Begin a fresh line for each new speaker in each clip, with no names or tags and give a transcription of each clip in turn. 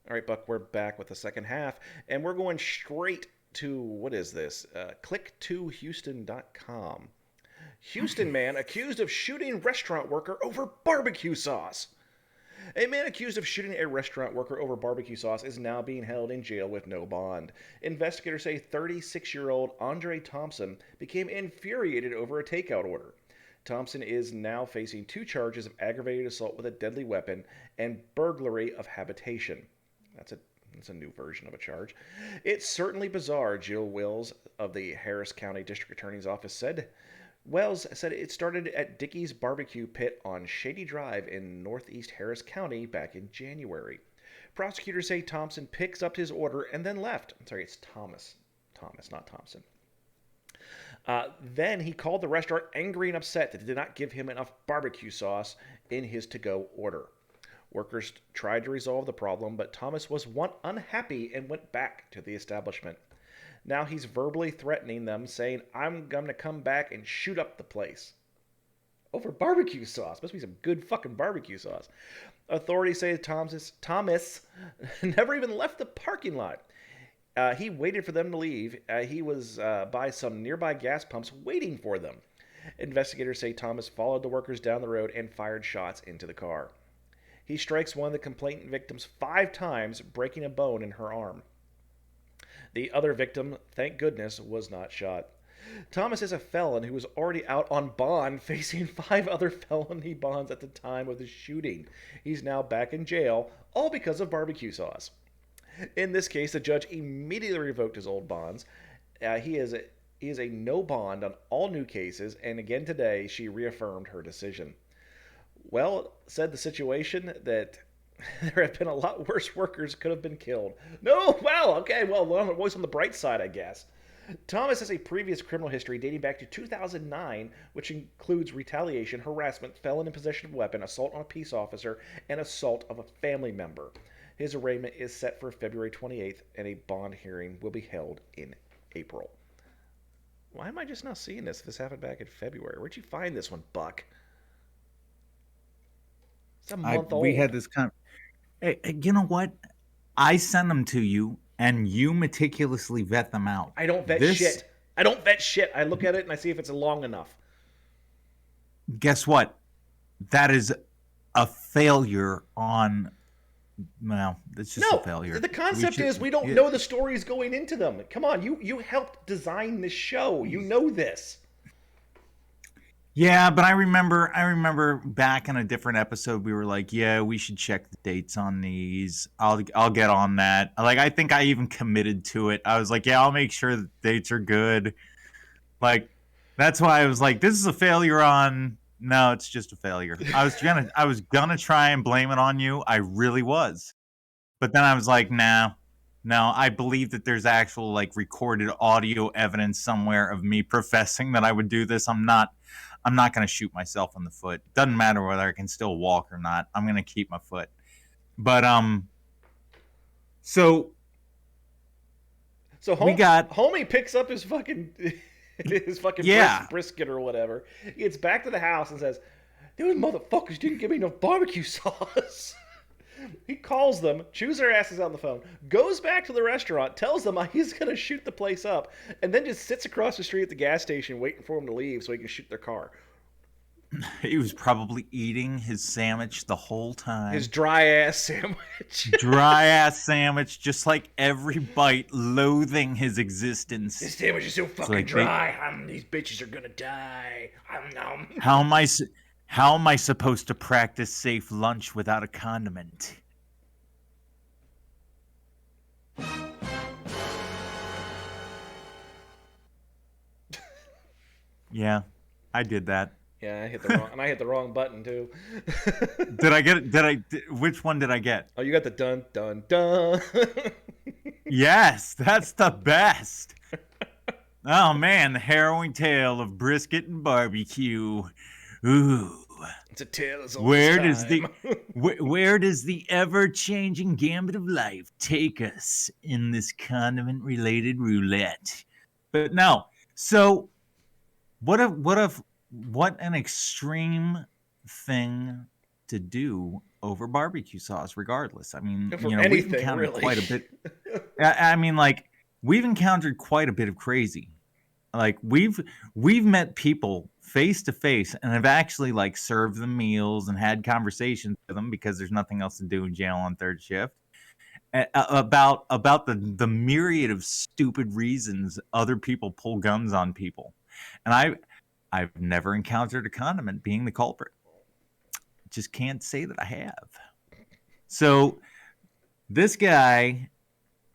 All right, Buck, we're back with the second half, and we're going straight to what is this? Click2Houston.com. Houston man accused of shooting restaurant worker over barbecue sauce. A man accused of shooting a restaurant worker over barbecue sauce is now being held in jail with no bond. Investigators say 36-year-old Andre Thompson became infuriated over a takeout order. Thompson is now facing 2 charges of aggravated assault with a deadly weapon and burglary of habitation. That's a that's a new version of a charge. It's certainly bizarre, Jill Wills of the Harris County District Attorney's Office said. Wells said it started at Dickey's Barbecue Pit on Shady Drive in northeast Harris County back in January. Prosecutors say Thompson picks up his order and then left. I'm sorry, it's Thomas. Thomas, not Thompson. Then he called the restaurant angry and upset that they did not give him enough barbecue sauce in his to go order. Workers tried to resolve the problem, but Thomas was unhappy and went back to the establishment. Now he's verbally threatening them, saying, I'm going to come back and shoot up the place. Over barbecue sauce. Must be some good fucking barbecue sauce. Authorities say Thomas never even left the parking lot. He waited for them to leave. He was by some nearby gas pumps waiting for them. Investigators say Thomas followed the workers down the road and fired shots into the car. He strikes one of the complainant victims 5 times, breaking a bone in her arm. The other victim, thank goodness, was not shot. Thomas is a felon who was already out on bond, facing 5 other felony bonds at the time of the shooting. He's now back in jail, all because of barbecue sauce. In this case, the judge immediately revoked his old bonds. He is a no bond on all new cases, and again today she reaffirmed her decision. Well, said the situation that there have been a lot worse workers could have been killed. No, well, okay, well, always on the bright side, I guess. Thomas has a previous criminal history dating back to 2009, which includes retaliation, harassment, felon in possession of a weapon, assault on a peace officer, and assault of a family member. His arraignment is set for February 28th, and a bond hearing will be held in April. Why am I just now seeing this? This happened back in February. Where'd you find this one, Buck? It's a month old.
We had this Hey, you know what? I send them to you, and you meticulously vet them out.
I don't vet shit. I don't vet shit. I look at it and I see if it's long enough.
Guess what? That is a failure on. Well, it's just a failure.
The concept is we don't know the stories going into them. Come on, you helped design this show. You know this.
Yeah, but I remember back in a different episode we were like, yeah, we should check the dates on these. I'll get on that. Like, I think I even committed to it. I was like, yeah, I'll make sure the dates are good. Like, that's why I was like, this is a failure on. No, it's just a failure. I was gonna try and blame it on you. I really was. But then I was like, no, I believe that there's actual like recorded audio evidence somewhere of me professing that I would do this. I'm not going to shoot myself in the foot. Doesn't matter whether I can still walk or not. I'm going to keep my foot. But so
homie picks up his fucking brisket or whatever. He gets back to the house and says, "Those motherfuckers didn't give me enough barbecue sauce." He calls them, chews their asses on the phone, goes back to the restaurant, tells them he's going to shoot the place up, and then just sits across the street at the gas station waiting for them to leave so he can shoot their car.
He was probably eating his sandwich the whole time.
His dry-ass sandwich.
Dry-ass sandwich, just like every bite, loathing his existence.
This sandwich is so fucking dry. These bitches are going to die.
How am I supposed to practice safe lunch without a condiment? Yeah, I did that.
Yeah, I hit the wrong button too.
Did I get it? Which one did I get?
Oh, you got the dun dun dun.
Yes, that's the best. Oh man, the harrowing tale of brisket and barbecue. Ooh.
It's a tale as
old as time. Where does the ever-changing gambit of life take us in this condiment-related roulette? But no. So what an extreme thing to do over barbecue sauce, regardless. I mean,
For
we've
anything,
encountered
really.
quite a bit. I mean, like, we've encountered quite a bit of crazy. Like, we've met people face to face and have actually like served them meals and had conversations with them because there's nothing else to do in jail on third shift about the myriad of stupid reasons other people pull guns on people, and I've never encountered a condiment being the culprit. Just can't say that I have. So this guy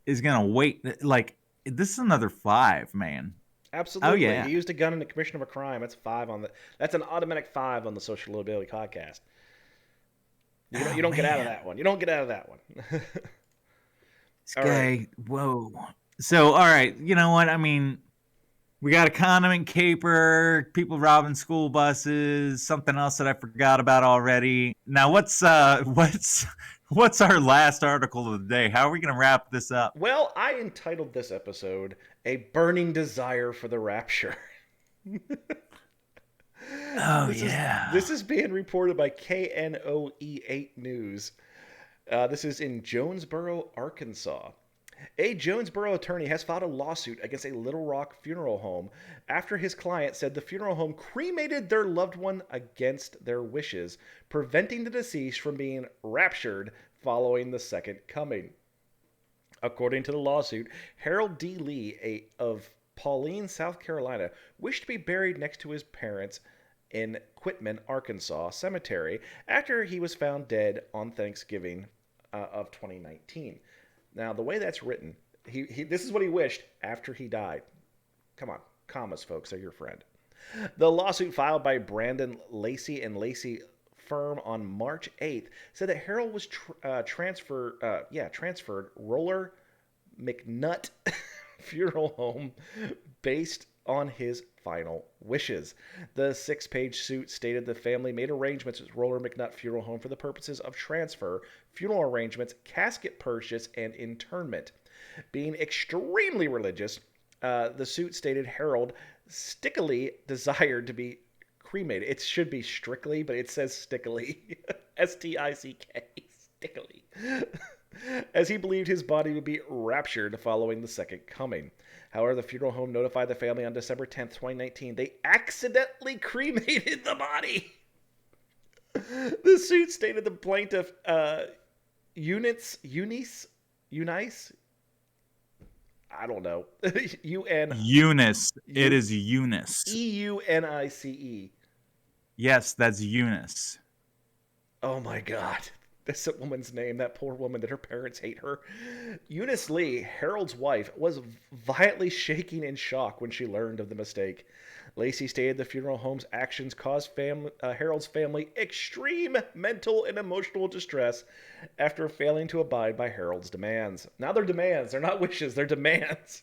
is gonna wait. Like, this is another 5, man. Oh
Absolutely.
yeah.
He used a gun in the commission of a crime. That's 5 on the. That's an automatic 5 on the Social Mobility podcast. You
Oh
don't get out of
man.
that one. You don't get out of that one.
This
All right.
guy. Whoa. So all right. You know what? I mean, we got a condiment caper, people robbing school buses, something else that I forgot about already. Now, what's our last article of the day? How are we going to wrap this up?
Well, I entitled this episode "A Burning Desire for the Rapture."
Oh
This is
yeah.
this is being reported by KNOE8 News. This is in Jonesboro, Arkansas. A Jonesboro attorney has filed a lawsuit against a Little Rock funeral home after his client said the funeral home cremated their loved one against their wishes, preventing the deceased from being raptured following the second coming. According to the lawsuit, Harold D. Lee of Pauline, South Carolina, wished to be buried next to his parents in Quitman, Arkansas cemetery after he was found dead on Thanksgiving of 2019. Now, the way that's written, this is what he wished after he died. Come on, commas, folks, they're your friend. The lawsuit filed by Brandon Lacey and Lacey firm on March 8th said that Harold was transferred Roller McNutt funeral home based on his final wishes. The 6-page suit stated the family made arrangements with Roller McNutt Funeral Home for the purposes of transfer, funeral arrangements, casket purchase, and internment. Being extremely religious, the suit stated Harold stickily desired to be cremated. It should be strictly, but it says stickily. Stick. Stickily. As he believed his body would be raptured following the second coming. However, the funeral home notified the family on December 10th, 2019, they accidentally cremated the body. The suit stated the plaintiff, Eunice, I don't know, UN,
Eunice. It
U,
is Eunice.
EUNICE.
Yes, that's Eunice.
Oh my God. That's a woman's name. That poor woman that her parents hate her. Eunice Lee, Harold's wife, was violently shaking in shock when she learned of the mistake. Lacey stated the funeral home's actions caused Harold's family extreme mental and emotional distress after failing to abide by Harold's demands. Now they're demands. They're not wishes. They're demands.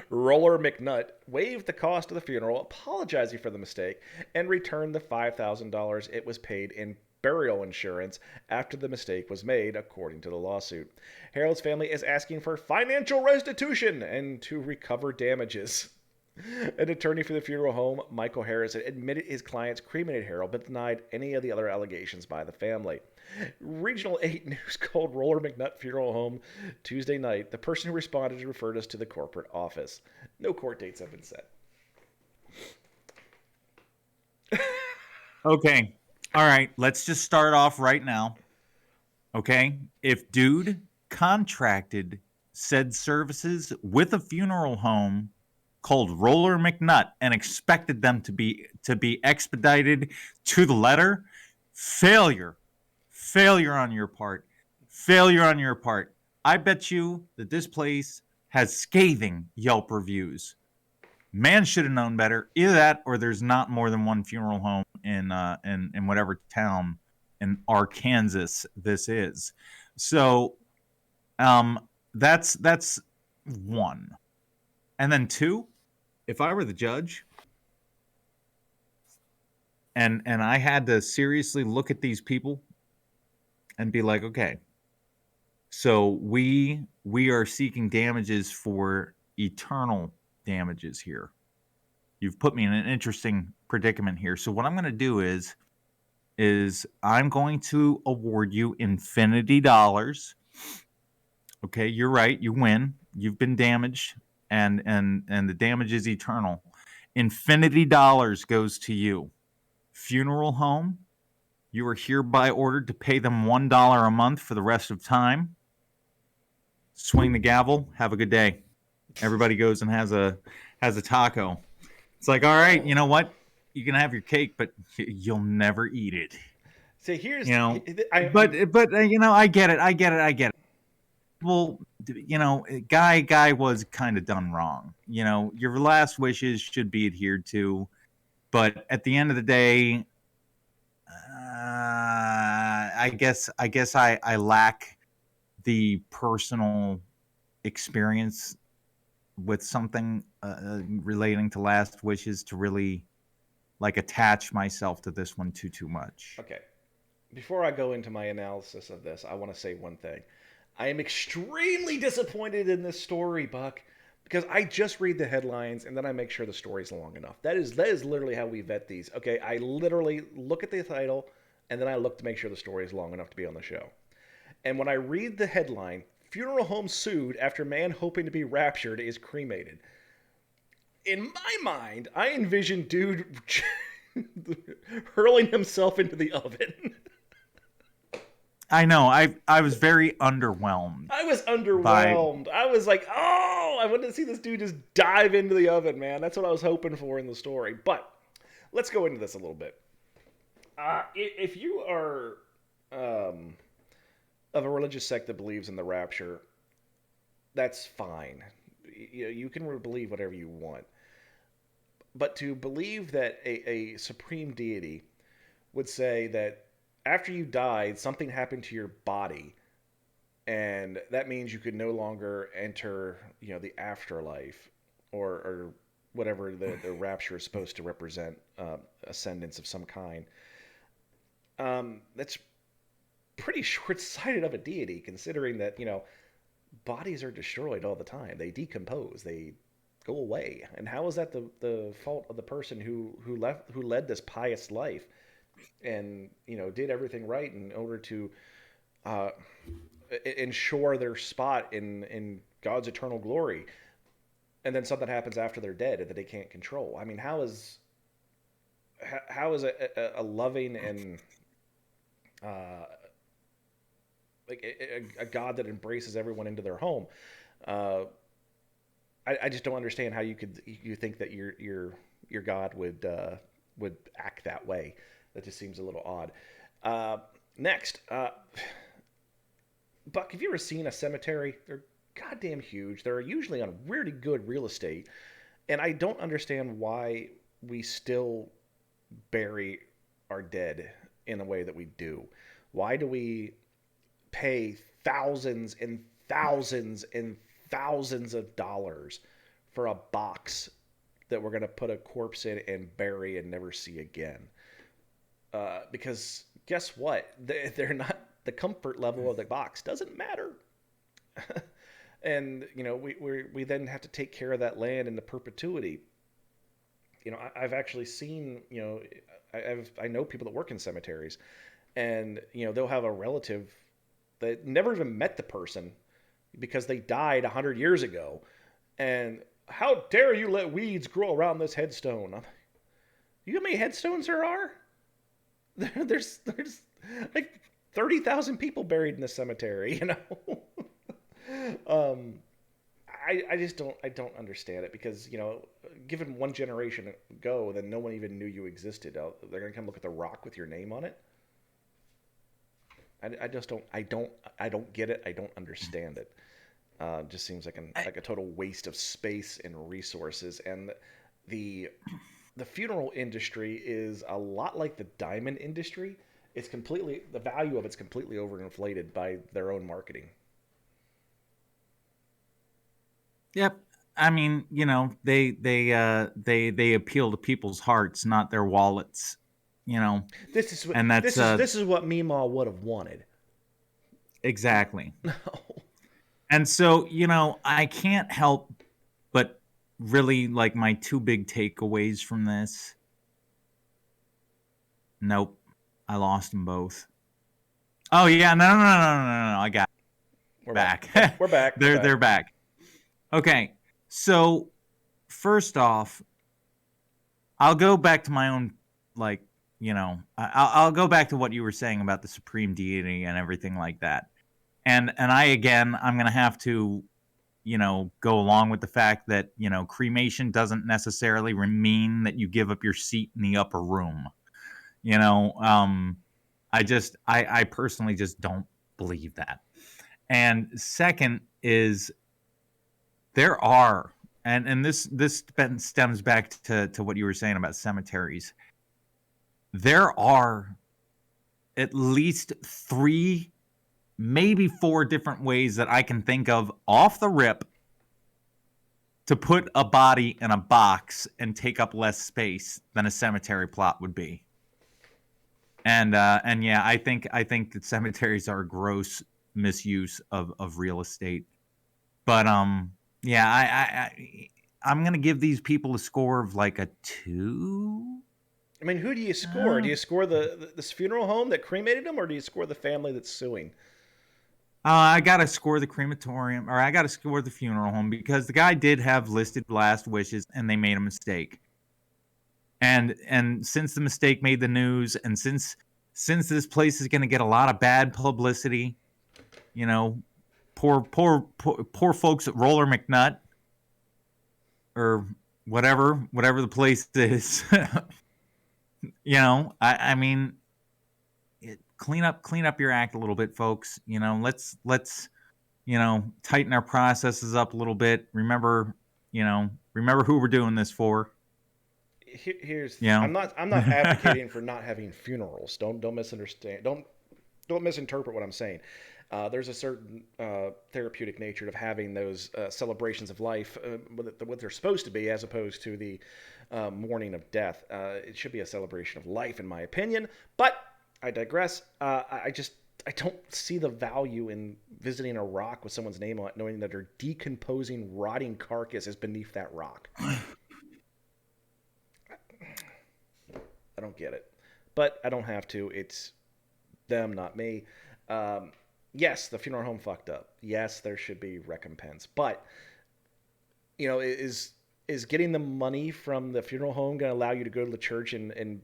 Roller McNutt waived the cost of the funeral, apologizing for the mistake, and returned the $5,000 it was paid in burial insurance after the mistake was made, according to the lawsuit. Harold's family is asking for financial restitution and to recover damages. An attorney for the funeral home, Michael Harrison, admitted his clients cremated Harold but denied any of the other allegations by the family. Regional 8 News called Roller McNutt Funeral Home Tuesday night. The person who responded referred us to the corporate office. No court dates have been set.
Okay. All right. Let's just start off right now. Okay. If dude contracted said services with a funeral home called Roller McNutt and expected them to be expedited to the letter, failure. Failure on your part. Failure on your part. I bet you that this place has scathing Yelp reviews. Man should have known better. Either that, or there's not more than one funeral home in whatever town in Arkansas this is. So, that's one, and then two. If I were the judge, and I had to seriously look at these people and be like, okay, so we are seeking damages for eternal damages here. You've put me in an interesting predicament here. So what I'm going to do is is I'm going to award you infinity dollars. Okay, you're right. You win. You've been damaged, and the damage is eternal. Infinity dollars goes to you. Funeral home. You are hereby ordered to pay them $1 a month for the rest of time. Swing the gavel. Have a good day. Everybody goes and has a taco. It's like, all right, you know what? You can have your cake, but you'll never eat it.
See, here's
You know,
I'm
but you know, I get it. I get it. I get it. Well, you know, guy was kind of done wrong. You know, your last wishes should be adhered to, but at the end of the day, I lack the personal experience with something relating to last wishes to really like attach myself to this one too much.
okay. Before I go into my analysis of this, I want to say one thing. I am extremely disappointed in this story, Buck, because I just read the headlines and then I make sure the story's long enough. That is literally how we vet these. Okay, I literally look at the title and then I look to make sure the story is long enough to be on the show. And when I read the headline, funeral home sued after man hoping to be raptured is cremated. In my mind, I envision dude hurling himself into the oven.
I know. I was very underwhelmed
I was
by.
underwhelmed. I was like, oh, I wanted to see this dude just dive into the oven, man. That's what I was hoping for in the story. But let's go into this a little bit. If you are of a religious sect that believes in the rapture, that's fine. You can believe whatever you want. But to believe that a supreme deity would say that after you died, something happened to your body, and that means you could no longer enter, the afterlife, or whatever the rapture is supposed to represent, ascendance of some kind. That's pretty short-sighted of a deity, considering that bodies are destroyed all the time. They decompose. They go away. And how is that the fault of the person who led this pious life and did everything right in order to uh, ensure their spot in God's eternal glory, and then something happens after they're dead that they can't control? I mean, how is a loving and uh, like a God that embraces everyone into their home? Uh, I just don't understand how you think that your God would act that way. That just seems a little odd. Next, Buck, have you ever seen a cemetery? They're goddamn huge. They're usually on really good real estate, and I don't understand why we still bury our dead in the way that we do. Why do we pay thousands and thousands and thousands of dollars for a box that we're going to put a corpse in and bury and never see again? Because guess what? They're not, the comfort level of the box doesn't matter. And we then have to take care of that land into perpetuity. I've actually seen, I know people that work in cemeteries, and they'll have a relative that never even met the person because they died 100 years ago, and how dare you let weeds grow around this headstone? You know how many headstones there are? There's like 30,000 people buried in the cemetery. um, I just don't understand it, because given one generation ago, then no one even knew you existed. They're gonna come look at the rock with your name on it. I just don't get it. I don't understand it. Just seems like
I,
like a total waste of space and resources. And the the funeral industry is a lot like the diamond industry. The value of it's completely overinflated by their own marketing.
yep. I mean, they appeal to people's hearts, not their wallets. You know,
This is
and that's
this is what Meemaw would have wanted.
exactly.
No.
And so, I can't help but really like my two big takeaways from this. Nope. I lost them both. Oh yeah, no. I got
We're back.
back.
We're back. We're
They're
back.
back. Okay, so first off, I'll go back to my own, like, I'll go back to what you were saying about the supreme deity and everything like that. And I'm gonna have to, go along with the fact that, cremation doesn't necessarily mean that you give up your seat in the upper room. You know, I personally just don't believe that. And second is there are, and this stems back to what you were saying about cemeteries. There are at least 3, maybe 4 different ways that I can think of off the rip to put a body in a box and take up less space than a cemetery plot would be. And yeah, I think that cemeteries are a gross misuse of real estate. But yeah, I'm gonna give these people a score of like a 2.
I mean, who do you score? Do you score this funeral home that cremated him, or do you score the family that's suing?
I gotta score the crematorium, or I gotta score the funeral home, because the guy did have listed last wishes, and they made a mistake. And since the mistake made the news, and since this place is gonna get a lot of bad publicity, you know, poor folks at Roller McNutt, or whatever the place is. I mean, clean up your act a little bit, folks. Let's tighten our processes up a little bit. Remember who we're doing this for.
Here's
You know,
I'm not advocating for not having funerals. Don't misunderstand. Don't misinterpret what I'm saying. There's a certain therapeutic nature of having those celebrations of life, what they're supposed to be, as opposed to the mourning of death. It should be a celebration of life, in my opinion. But I digress. I don't see the value in visiting a rock with someone's name on it, knowing that their decomposing, rotting carcass is beneath that rock. I don't get it. But I don't have to. It's them, not me. Yes, the funeral home fucked up. Yes, there should be recompense. But, is getting the money from the funeral home going to allow you to go to the church and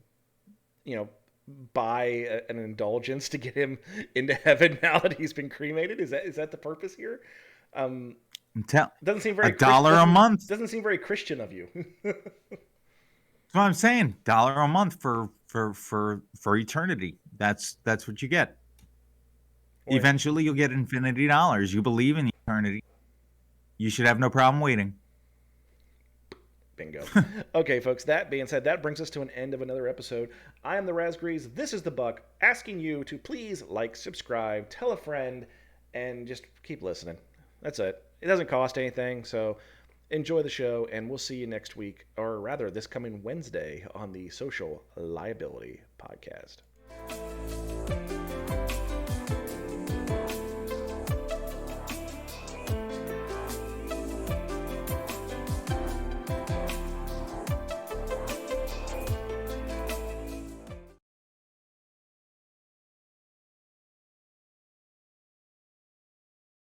buy an indulgence to get him into heaven now that he's been cremated? Is that the purpose here? Doesn't seem very
$1 a month.
Doesn't seem very Christian of you.
That's what I'm saying. $1 a month for eternity. That's what you get. Eventually, you'll get infinity dollars. You believe in eternity. You should have no problem waiting.
Bingo. Okay, folks, that being said, that brings us to an end of another episode. I am the Razgrees. This is the Buck, asking you to please like, subscribe, tell a friend, and just keep listening. That's it. It doesn't cost anything, so enjoy the show, and we'll see you next week, or rather, this coming Wednesday on the Social Liability Podcast.